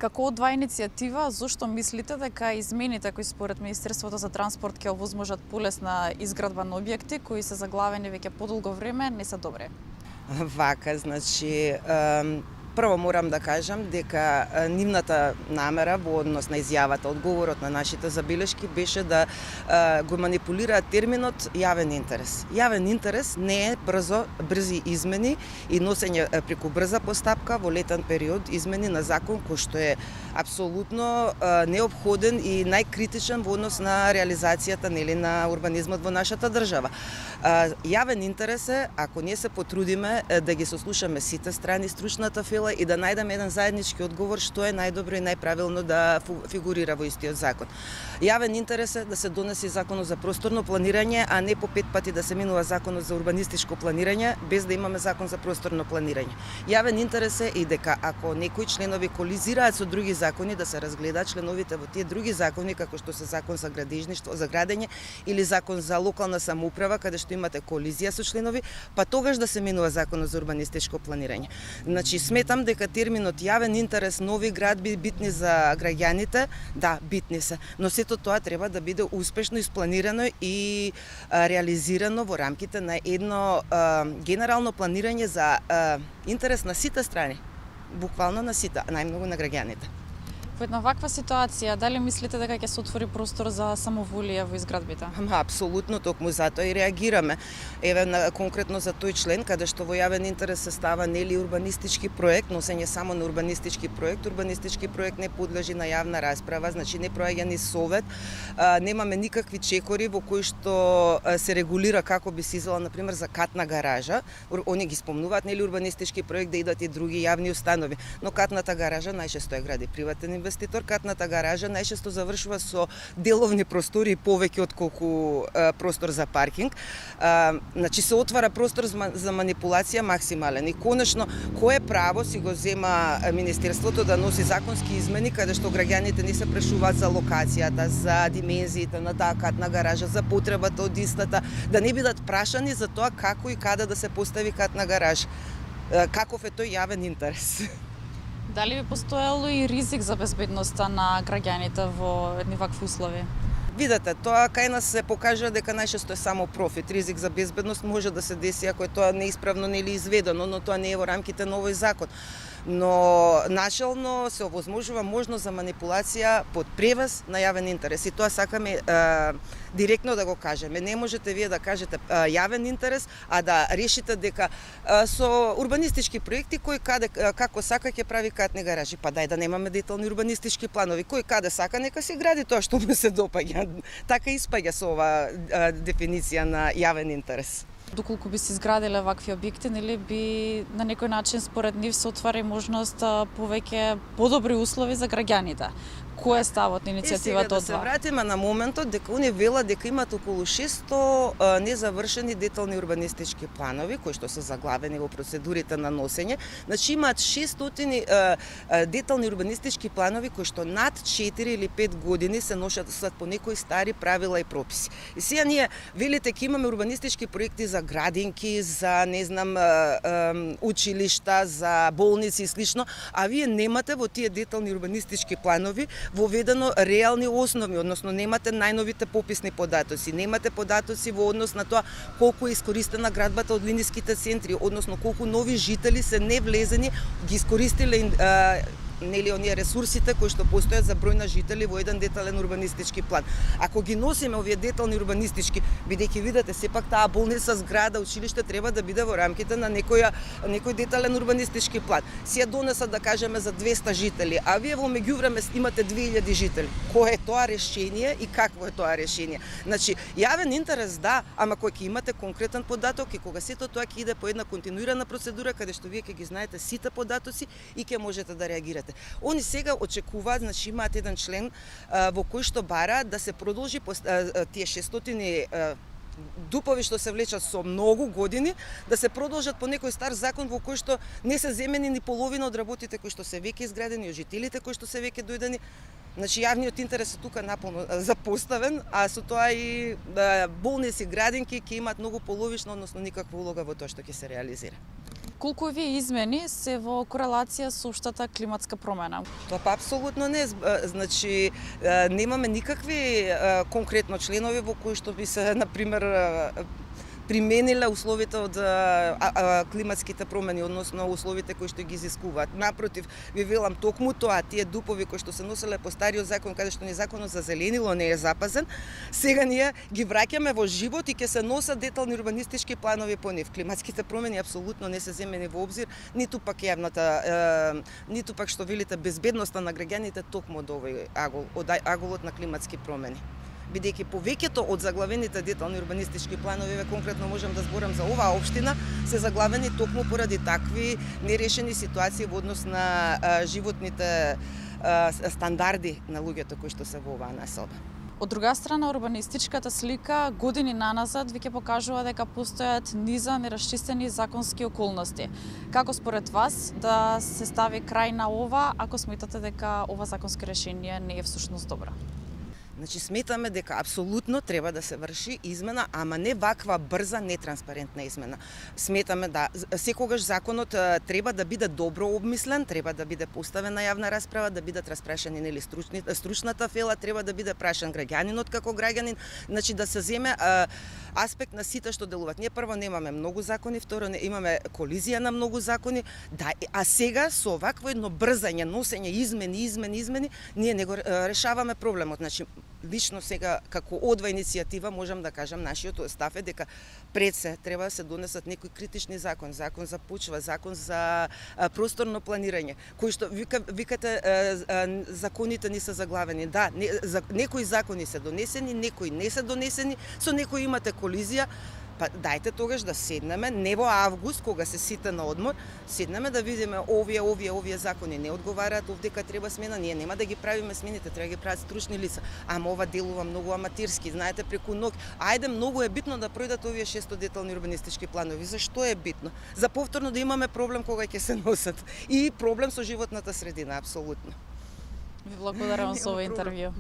Како одва иницијатива, зошто мислите дека измените кои според Министерството за транспорт ќе овозможат полесна изградба на објекти кои се заглавени веќе подолго време не се добри? Вака, значи, прво морам да кажам дека нивната намера во однос на изјавата, одговорот на нашите забелешки беше да го манипулираат терминот јавен интерес. Јавен интерес не е брзи измени и носење преку брза постапка во летен период измени на закон кој што е апсолутно неопходен и најкритичен во однос на реализацијата на урбанизмот во нашата држава. Јавен интерес е, ако ние се потрудиме да ги сослушаме сите страни, стручната фила и да најдеме еден заеднички одговор што е најдобро и најправилно да фигурира во истиот закон. Јавен интерес е да се донесе законот за просторно планирање, а не по 5 пати да се минува законот за урбанистичко планирање без да имаме закон за просторно планирање. Јавен интерес е и дека ако некои членови колизираат со други закони, да се разгледаат членовите во тие други закони како што се закон за градежништво, за градење или закон за локална самоуправа каде што имате колизија со членови, па тогаш да се минува законот за урбанистичко планирање. Значи сметам дека терминот јавен интерес, нови градби битни за граѓаните, да, битни се, но сето тоа треба да биде успешно испланирано и реализирано во рамките на едно генерално планирање за интерес на сите страни, буквално на сите, најмногу на граѓаните. Во една ваква ситуација, дали мислите дека ќе се отвори простор за самоволија во изградбите? Апсолутно, токму затоа и реагираме. Еве конкретно за тој член каде што во јавен интерес се става нели урбанистички проект, носење само на урбанистички проект. Урбанистички проект не подлежи на јавна расправа, значи не проаѓа ни совет. Немаме никакви чекори во кои што се регулира како би се извела, например, за катна гаража. Они ги спомнуваат нели урбанистички проект да идат и други јавни установи, но катната гаража најчесто ја гради приватен инвеститор. Катната гаража најчесто завршува со деловни простори и повеќе отколку простор за паркинг. Значи се отвара простор за манипулација максимален. И конечно, кое право си го зема Министерството да носи законски измени каде што граѓаните не се прашуваат за локацијата, за димензиите на таа катна гаража, за потребата од истата, да не бидат прашани за тоа како и каде да се постави катна гаража. Каков е тој јавен интерес? Дали би постоело и ризик за безбедноста на граѓаните во едни вакви услови? Видете, тоа кај нас се покажа дека најчесто е само профит. Ризик за безбедност може да се деси ако е тоа неисправно нели изведено, но тоа не е во рамките на овој закон. Но начелно се овозможува можност за манипулација под превес на јавен интерес. И тоа сакаме директно да го кажеме. Не можете вие да кажете јавен интерес, а да решите дека со урбанистички проекти кој каде како сака ќе прави катни гаражи. Па дај да немаме детални урбанистички планови. Кој каде сака нека си гради тоа што му се допаѓа. Така испаѓа со ова дефиниција на јавен интерес. Доколку би се изграделе вакви објекти, нели би на некој начин според нив се отвара можност повеќе подобри услови за граѓаните. Кој е ставот на иницијативата од да се вратиме на моментот дека они велат дека имат околу 600 незавршени детални урбанистички планови кои што се заглавени во процедурите на носење. Значи имаат 600 детални урбанистички планови кои што над 4 или 5 години се носат по некои стари правила и прописи. И сега ние велите ќе имаме урбанистички проекти за градинки, за не знам училишта, за болници и слично, а вие немате во тие детални урбанистички планови воведено реални основи, односно немате најновите пописни податоци, немате податоци во однос на тоа колку е искористена градбата од линиските центри, односно колку нови жители се невлезени, ги искористиле нели оние ресурсите кои што постојат за број на жители во еден детален урбанистички план. Ако ги носиме овие детални урбанистички, бидејќи видите сепак таа болница, зграда, училиште треба да биде во рамките на некој детален урбанистички план. Си ја донесат да кажеме за 200 жители, а вие во меѓувреме имате 2000 жители. Кое е тоа решение и какво е тоа решение? Значи, јавен интерес да, ама кога ќе имате конкретен податок и кога сето тоа ќе иде по една континуирана процедура каде што вие ќе ги знаете сите податоци и ќе можете да реагирате. Они сега очекуваат, значи имаат еден член во кој што бараат да се продолжи тие 600 дупови што се влечат со многу години, да се продолжат по некој стар закон во кој што не се земени ни половина од работите кои што се веќе изградени, од жителите кои што се веќе дојдени. Значи јавниот интерес е тука наполно запоставен, а со тоа и болници, градинки ќе имаат многу половишна, односно никаква улога во тоа што ќе се реализира. Колку овие измени се во корелација со општата климатска промена? Тоа па апсолутно не, значи немаме никакви конкретно членови во кои што би се на пример примениле условите од климатските промени, односно условите кои што ги изискуваат. Напротив, ви велам токму тоа, тие дупови кои што се носеле по стариот закон, каде што ни законот за зеленило не е запазен, сега ние ги враќаме во живот и ќе се носат детални урбанистички планови по нив. Климатските промени апсолутно не се земени во обзир, ниту пак јавната, ниту пак што велите безбедноста на граѓаните токму од овој агол, од аголот на климатски промени. Бидејќи повеќето од заглавените детални урбанистички планови, конкретно можам да зборам за оваа општина, се заглавени токму поради такви нерешени ситуации во однос на животните стандарди на луѓето кои што се во оваа населба. Од друга страна, урбанистичката слика години наназад веќе покажува дека постојат низа нерасчистени законски околности. Како според вас да се стави крај на ова, ако сметате дека ова законско решение не е всушност добро? Значи, сметаме дека апсолутно треба да се врши измена, ама не ваква брза, нетранспарентна измена. Сметаме да секогаш законот треба да биде добро обмислен, треба да биде поставен на јавна расправа, да бидат распрашани нели стручната фела, треба да биде прашан граѓанинот како граѓанин, значи да се земе аспект на сите што делуваат. Ние прво немаме многу закони, второ не имаме колизија на многу закони, да, а сега со вакво едно брзање, носење измени, ние не го решаваме проблемот. Значи, лично сега како одва иницијатива можам да кажам нашиот став е дека пред се треба да се донесат некои критични закон за почва, закон за просторно планирање, кои што викате законите не се заглавени. Да, некои закони се донесени, некои не се донесени, со некои имате колизија. Па дајте тогаш да седнеме, не во август, кога се сите на одмор, седнеме да видиме овие закони не одговараат, овдека треба смена, ние нема да ги правиме смените, треба да ги прават стручни лица. Ама ова делува многу аматирски, знаете, преку ноќ. Ајде, многу е битно да пројдат овие 600 детални урбанистички планови. Зашто е битно? За повторно да имаме проблем кога ќе се носат. И проблем со животната средина, апсолутно. Ви благодарам за овој интервју.